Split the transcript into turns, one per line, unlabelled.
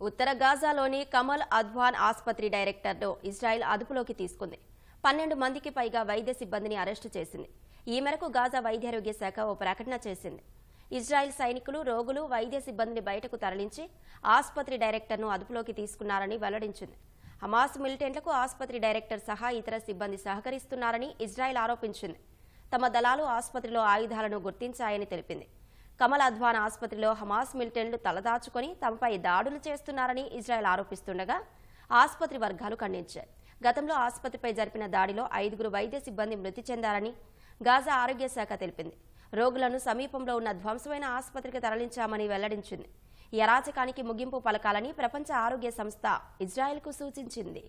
ఉత్తర గాజాలోని కమల్ అద్వాన్ ఆసుపత్రి డైరెక్టర్ను ఇజ్రాయెల్ అదుపులోకి తీసుకుంది. 12 మందికి పైగా వైద్య సిబ్బందిని అరెస్టు చేసింది. ఈ మేరకు గాజా వైద్యారోగ్య శాఖ ఓ ప్రకటన చేసింది. ఇజ్రాయెల్ సైనికులు, రోగులు, వైద్య సిబ్బందిని బయటకు తరలించి ఆసుపత్రి డైరెక్టర్ను అదుపులోకి తీసుకున్నారని వెల్లడించింది. హమాస్ మిలిటెంట్లకు ఆసుపత్రి డైరెక్టర్ సహా ఇతర సిబ్బంది సహకరిస్తున్నారని ఇజ్రాయెల్ ఆరోపించింది. తమ దళాలు ఆసుపత్రిలో ఆయుధాలను గుర్తించాయని తెలిపింది. కమల్ అద్వాన్ ఆసుపత్రిలో హమాస్ మిలిటెంట్లు తలదాచుకొని తమపై దాడులు చేస్తున్నారని ఇజ్రాయెల్ ఆరోపిస్తుండగా ఆసుపత్రి వర్గాలు ఖండించాయి. గతంలో ఆసుపత్రిపై జరిపిన దాడిలో 5 వైద్య సిబ్బంది మృతి చెందారని గాజా ఆరోగ్య శాఖ తెలిపింది. రోగులను సమీపంలో ఉన్న ధ్వంసమైన ఆసుపత్రికి తరలించామని వెల్లడించింది. ఈ అరాచకానికి ముగింపు పలకాలని ప్రపంచ ఆరోగ్య సంస్థ ఇజ్రాయెల్కు సూచించింది.